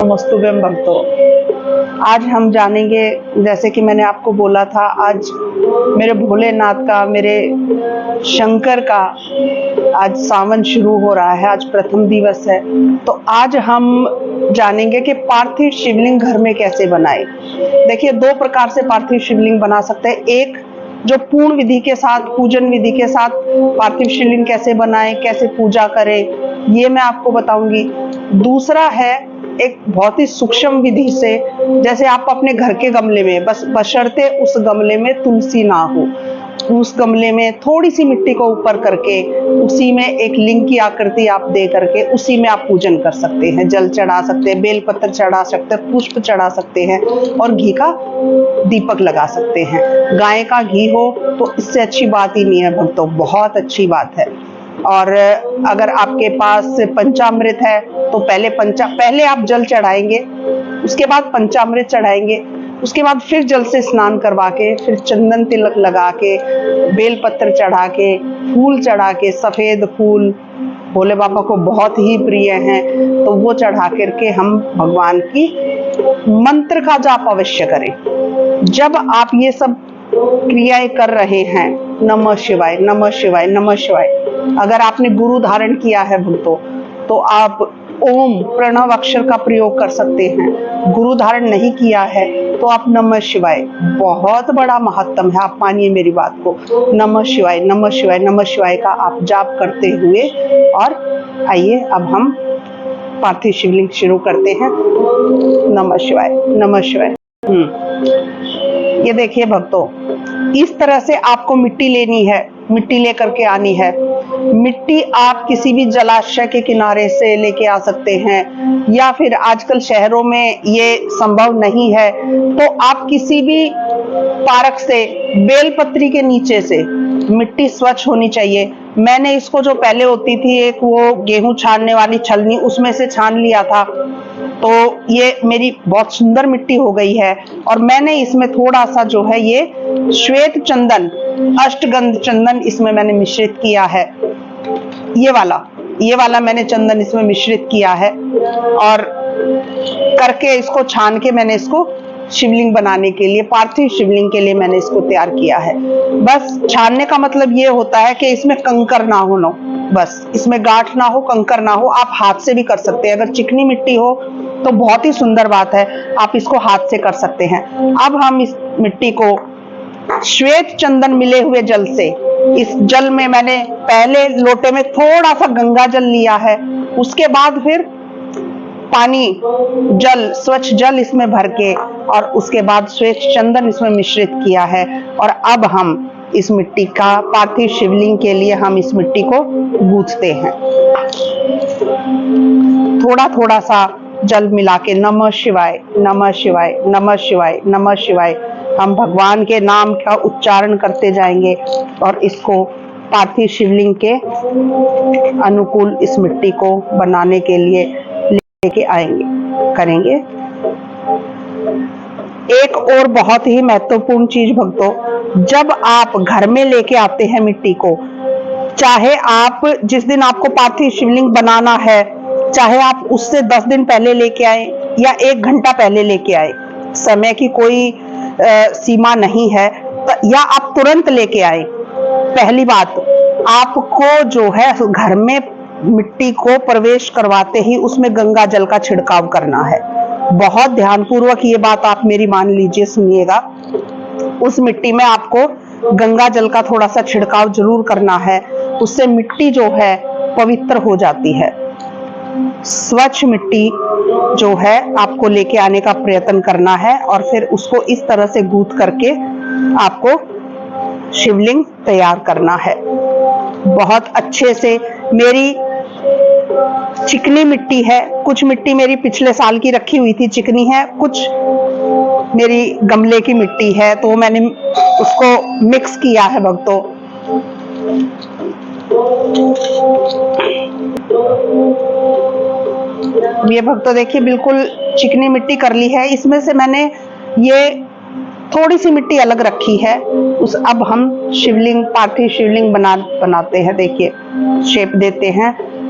नमस्तुभ्यं भक्तों। आज हम जानेंगे, जैसे कि मैंने आपको बोला था, आज मेरे भोलेनाथ का, मेरे शंकर का आज सावन शुरू हो रहा है। आज प्रथम दिवस है, तो आज हम जानेंगे कि पार्थिव शिवलिंग घर में कैसे बनाए। देखिए, दो प्रकार से पार्थिव शिवलिंग बना सकते हैं। एक जो पूर्ण विधि के साथ, पूजन विधि के साथ पार्थिव शिवलिंग कैसे बनाए, कैसे पूजा करें, ये मैं आपको बताऊंगी। दूसरा है एक बहुत ही सूक्ष्म विधि से, जैसे आप अपने घर के गमले में, बस बशर्ते उस गमले में तुलसी ना हो, उस गमले में थोड़ी सी मिट्टी को ऊपर करके उसी में एक लिंग की आकृति आप दे करके उसी में आप पूजन कर सकते हैं। जल चढ़ा सकते हैं, बेलपत्र चढ़ा सकते हैं, पुष्प चढ़ा सकते हैं और घी का दीपक लगा सकते हैं। गाय का घी हो तो इससे अच्छी बात ही नहीं है भक्तों, बहुत अच्छी बात है। और अगर आपके पास पंचामृत है तो पहले आप जल चढ़ाएंगे, उसके बाद पंचामृत चढ़ाएंगे, उसके बाद फिर जल से स्नान करवा के, फिर चंदन तिलक लगा के, बेलपत्र चढ़ा के, फूल चढ़ा के, सफेद फूल भोले बाबा को बहुत ही प्रिय हैं, तो वो चढ़ा करके हम भगवान की मंत्र का जाप अवश्य करें। जब आप ये सब क्रियाएं कर रहे हैं, नमः शिवाय नमः शिवाय नमः शिवाय, अगर आपने गुरु धारण किया है भक्तों तो आप ओम प्रणव अक्षर का प्रयोग कर सकते हैं। गुरु धारण नहीं किया है तो आप नमः शिवाय, बहुत बड़ा महत्तम है, आप मानिए मेरी बात को। नमः शिवाय नमः शिवाय नमः शिवाय का आप जाप करते हुए, और आइए अब हम पार्थिव शिवलिंग शुरू करते हैं। नमः शिवाय नमः शिवाय। ये देखिए भक्तों, इस तरह से आपको मिट्टी लेनी है, मिट्टी लेकर के आनी है। मिट्टी आप किसी भी जलाशय के किनारे से लेके आ सकते हैं, या फिर आजकल शहरों में ये संभव नहीं है तो आप किसी भी पार्क से, बेलपत्री के नीचे से, मिट्टी स्वच्छ होनी चाहिए। मैंने इसको, जो पहले होती थी एक वो गेहूं छानने वाली छलनी, उसमें से छान लिया था, तो ये मेरी बहुत सुंदर मिट्टी हो गई है। और मैंने इसमें थोड़ा सा जो है ये श्वेत चंदन, अष्टगंध चंदन इसमें मैंने मिश्रित किया है। ये वाला मैंने चंदन इसमें मिश्रित किया है, और करके इसको छान के मैंने इसको शिवलिंग बनाने के लिए, पार्थिव शिवलिंग के लिए मैंने इसको तैयार किया है। बस छानने का मतलब ये होता है कि इसमें कंकर ना हो, बस इसमें गांठ ना हो, कंकर ना हो। आप हाथ से भी कर सकते हैं, अगर चिकनी मिट्टी हो तो बहुत ही सुंदर बात है, आप इसको हाथ से कर सकते हैं। अब हम इस मिट्टी को श्वेत चंदन मिले हुए जल से, इस जल में मैंने पहले लोटे में थोड़ा सा गंगा जल लिया है, उसके बाद फिर पानी, जल, स्वच्छ जल इसमें भर के, और उसके बाद श्वेत चंदन इसमें मिश्रित किया है। और अब हम इस मिट्टी का, पार्थिव शिवलिंग के लिए हम इस मिट्टी को गूंथते हैं। थोड़ा थोड़ा सा जल मिला के नमः शिवाय नमः शिवाय नमः शिवाय नमः शिवाय हम भगवान के नाम का उच्चारण करते जाएंगे, और इसको पार्थिव शिवलिंग के अनुकूल इस मिट्टी को बनाने के लिए लेके करेंगे। एक और बहुत ही महत्वपूर्ण चीज भक्तों, जब आप घर में लेके आते हैं मिट्टी को, चाहे आप जिस दिन आपको पार्थिव शिवलिंग बनाना है, चाहे आप उससे 10 दिन पहले लेके आए या 1 घंटा पहले लेके आए, समय की कोई सीमा नहीं है, या आप तुरंत लेके आए। पहली बात, आपको जो है घर में मिट्टी को प्रवेश करवाते ही उसमें गंगा जल का छिड़काव करना है। बहुत ध्यानपूर्वक ये बात आप मेरी मान लीजिए, सुनिएगा। उस मिट्टी में आपको गंगा जल का थोड़ा सा छिड़काव जरूर करना है, उससे मिट्टी जो है पवित्र हो जाती है। स्वच्छ मिट्टी जो है आपको लेके आने का प्रयत्न करना है, और फिर उसको इस तरह से गूंथ करके आपको शिवलिंग तैयार करना है बहुत अच्छे से। मेरी चिकनी मिट्टी है, कुछ मिट्टी मेरी पिछले साल की रखी हुई थी, चिकनी है, कुछ मेरी गमले की मिट्टी है, तो मैंने उसको मिक्स किया है भक्तों। ये भक्तों देखिए, बिल्कुल चिकनी मिट्टी कर ली है। इसमें से मैंने ये थोड़ी सी मिट्टी अलग रखी है, अब हम शिवलिंग, पार्थिव शिवलिंग बनाते हैं। देखिए, शेप देते हैं,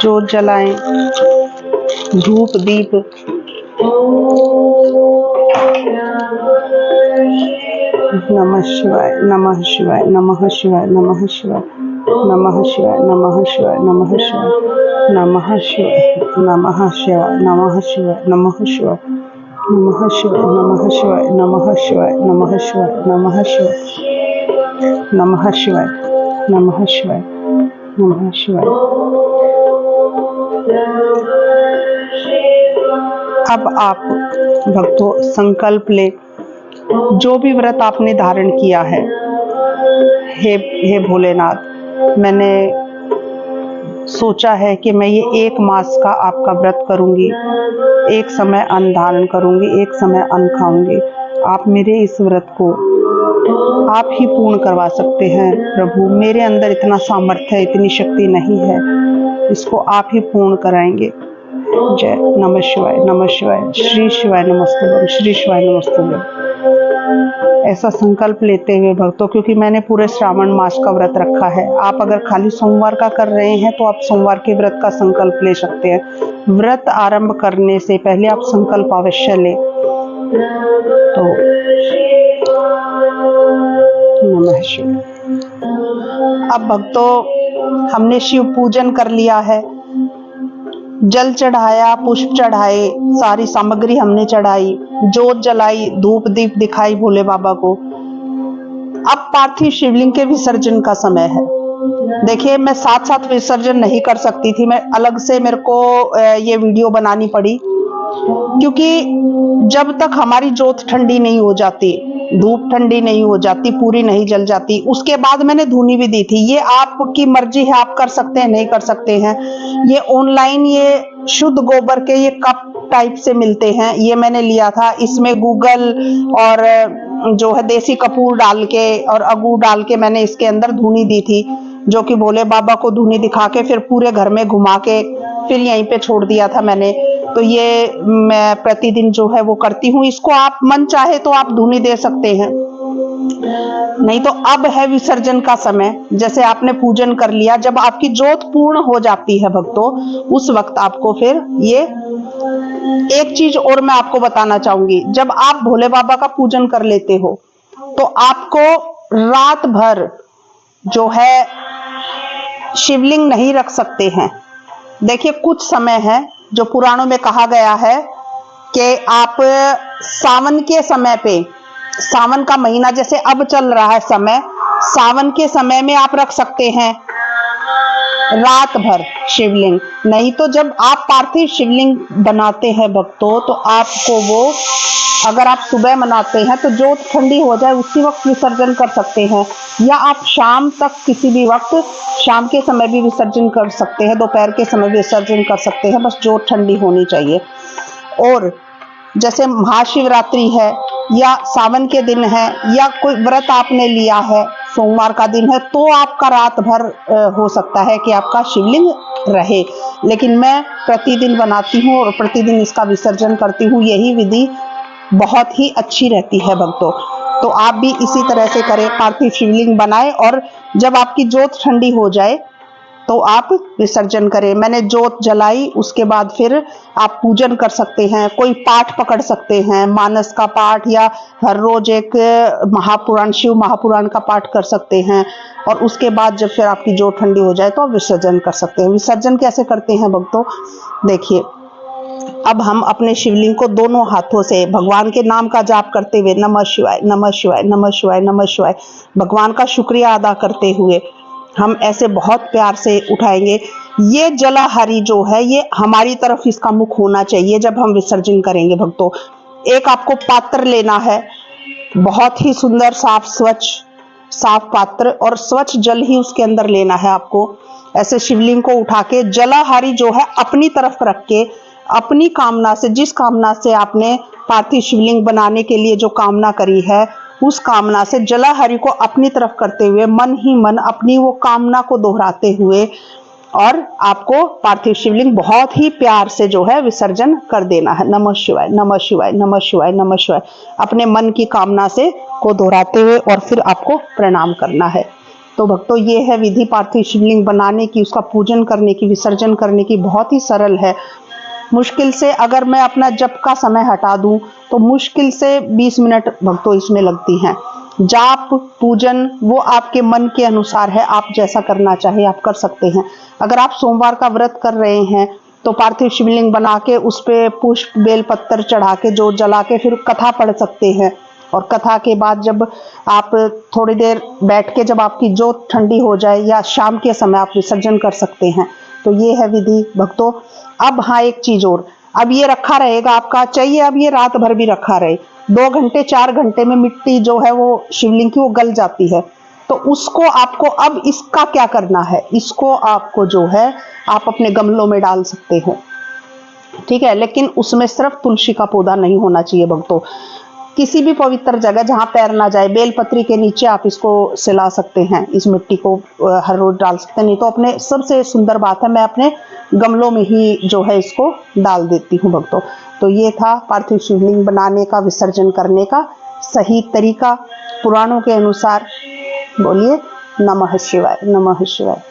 जोत जलाएं, धूप दीप। नमः शिवाय, नमः शिवाय, नमः शिवाय, नमः शिवाय, नमः शिवाय, नमः शिवाय, नमः शिवाय, नमः शिवाय, नमः शिवाय, नमः शिवाय, नमः शिवाय, नमः शिवाय, नमः शिवाय, नमः शिवाय, नमः शिवाय, नमः शिवाय, नमः शिवाय, नमः शिवाय, नमः शिवाय। अब आप भक्तों संकल्प ले, जो भी व्रत आपने धारण किया है, हे भोलेनाथ, मैंने सोचा है कि मैं ये 1 मास का आपका व्रत करूंगी, एक समय अन्न धारण करूंगी, एक समय अन्न खाऊंगी। आप मेरे इस व्रत को आप ही पूर्ण करवा सकते हैं प्रभु। मेरे अंदर इतना सामर्थ्य है, इतनी शक्ति नहीं है, इसको आप ही पूर्ण कराएंगे। जय नमः शिवाय, नमः शिवाय, श्री शिवाय नमस्तुभ्यं, श्री शिवाय नमस्तुभ्यं। ऐसा संकल्प लेते हुए भक्तों, क्योंकि मैंने पूरे श्रावण मास का व्रत रखा है। आप अगर खाली सोमवार का कर रहे हैं तो आप सोमवार के व्रत का संकल्प ले सकते हैं। व्रत आरंभ करने से पहले आप संकल्प अवश्य लें। तो नमः शिवाय। अब भक्तों, हमने शिव पूजन कर लिया है, जल चढ़ाया, पुष्प चढ़ाए, सारी सामग्री हमने चढ़ाई, जोत जलाई, धूप दीप दिखाई भोले बाबा को। अब पार्थिव शिवलिंग के विसर्जन का समय है। देखिए, मैं साथ साथ विसर्जन नहीं कर सकती थी, मैं अलग से मेरे को ये वीडियो बनानी पड़ी, क्योंकि जब तक हमारी जोत ठंडी नहीं हो जाती, धूप ठंडी नहीं हो जाती, पूरी नहीं जल जाती, उसके बाद मैंने धूनी भी दी थी। ये आपकी मर्जी है, आप कर सकते हैं, नहीं कर सकते हैं। ये ऑनलाइन ये शुद्ध गोबर के ये कप टाइप से मिलते हैं, ये मैंने लिया था। इसमें गूगल और जो है देसी कपूर डाल के और अगू डाल के मैंने इसके अंदर धूनी दी थी, जो कि भोले बाबा को धूनी दिखा के फिर पूरे घर में घुमा के फिर यहीं पे छोड़ दिया था मैंने। तो ये मैं प्रतिदिन जो है वो करती हूँ। इसको आप मन चाहे तो आप धूनी दे सकते हैं, नहीं तो अब है विसर्जन का समय। जैसे आपने पूजन कर लिया, जब आपकी जोत पूर्ण हो जाती है भक्तों, उस वक्त आपको फिर ये एक चीज और मैं आपको बताना चाहूंगी। जब आप भोले बाबा का पूजन कर लेते हो तो आपको रात भर जो है शिवलिंग नहीं रख सकते हैं। देखिए, कुछ समय है जो पुराणों में कहा गया है कि आप सावन के समय पे, सावन का महीना जैसे अब चल रहा है समय, सावन के समय में आप रख सकते हैं रात भर शिवलिंग। नहीं तो जब आप पार्थिव शिवलिंग बनाते हैं भक्तों, तो आपको वो, अगर आप सुबह बनाते हैं तो जोत ठंडी हो जाए उसी वक्त विसर्जन कर सकते हैं, या आप शाम तक किसी भी वक्त, शाम के समय भी विसर्जन कर सकते हैं, दोपहर के समय विसर्जन कर सकते हैं, बस जोत ठंडी होनी चाहिए। और जैसे महाशिवरात्रि है या सावन के दिन है या कोई व्रत आपने लिया है, सोमवार का दिन है, तो आपका रात भर हो सकता है कि आपका शिवलिंग रहे। लेकिन मैं प्रतिदिन बनाती हूँ और प्रतिदिन इसका विसर्जन करती हूँ। यही विधि बहुत ही अच्छी रहती है भक्तों। तो आप भी इसी तरह से करें, पार्थिव शिवलिंग बनाएं और जब आपकी जोत ठंडी हो जाए तो आप विसर्जन करें। मैंने जोत जलाई, उसके बाद फिर आप पूजन कर सकते हैं। कोई पाठ पकड़ सकते हैं, मानस का पाठ, या हर रोज एक महापुराण, शिव महापुराण का पाठ कर सकते हैं। और उसके बाद जब फिर आपकी जोत ठंडी हो जाए तो आप विसर्जन कर सकते हैं। विसर्जन कैसे करते हैं भक्तों? देखिए, अब हम अपने शिवलिंग को दोनों हाथों से भगवान के नाम का जाप करते हुए, नमः शिवाय, नमः शिवाय, नमः शिवाय, नमः शिवाय, भगवान का शुक्रिया अदा करते हुए हम ऐसे बहुत प्यार से उठाएंगे। ये जलाहारी जो है, ये हमारी तरफ इसका मुख होना चाहिए जब हम विसर्जन करेंगे भक्तों। एक आपको पात्र लेना है, बहुत ही सुंदर, साफ स्वच्छ साफ पात्र, और स्वच्छ जल ही उसके अंदर लेना है आपको। ऐसे शिवलिंग को उठा के जलाहारी जो है अपनी तरफ रख के, अपनी कामना से, जिस कामना से आपने पार्थिव शिवलिंग बनाने के लिए जो कामना करी है, उस कामना से जलाहरि को अपनी तरफ करते हुए मन ही मन अपनी वो कामना को दोहराते हुए, और आपको पार्थिव शिवलिंग बहुत ही प्यार से जो है विसर्जन कर देना है। नमः शिवाय, नमः शिवाय, नमः शिवाय, नमः शिवाय, अपने मन की कामना से को दोहराते हुए, और फिर आपको प्रणाम करना है। तो भक्तों ये है विधि पार्थिव शिवलिंग बनाने की, उसका पूजन करने की, विसर्जन करने की। बहुत ही सरल है। मुश्किल से अगर मैं अपना जप का समय हटा दूं तो मुश्किल से 20 मिनट भक्तों इसमें लगती हैं। जाप पूजन वो आपके मन के अनुसार है, आप जैसा करना चाहे आप कर सकते हैं। अगर आप सोमवार का व्रत कर रहे हैं तो पार्थिव शिवलिंग बना के उस पे पुष्प बेल पत्तर चढ़ा के जोत जला के फिर कथा पढ़ सकते हैं। और कथा के बाद जब आप थोड़ी देर बैठ के जब आपकी जोत ठंडी हो जाए या शाम के समय आप विसर्जन कर सकते हैं। तो ये है विधि भक्तों। अब हाँ एक चीज और, अब ये रखा रहेगा आपका, चाहिए अब ये रात भर भी रखा रहे, 2 घंटे 4 घंटे में मिट्टी जो है वो शिवलिंग की वो गल जाती है। तो उसको आपको अब इसका क्या करना है, इसको आपको जो है आप अपने गमलों में डाल सकते हो, ठीक है। लेकिन उसमें सिर्फ तुलसी का पौधा नहीं होना चाहिए भक्तों। किसी भी पवित्र जगह जहां पैर ना जाए, बेलपत्री के नीचे आप इसको सिला सकते हैं, इस मिट्टी को हर रोज डाल सकते हैं। नहीं तो अपने सबसे सुंदर बात है मैं अपने गमलों में ही जो है इसको डाल देती हूँ भक्तों। तो ये था पार्थिव शिवलिंग बनाने का, विसर्जन करने का सही तरीका पुराणों के अनुसार। बोलिए नमः शिवाय, नमः शिवाय।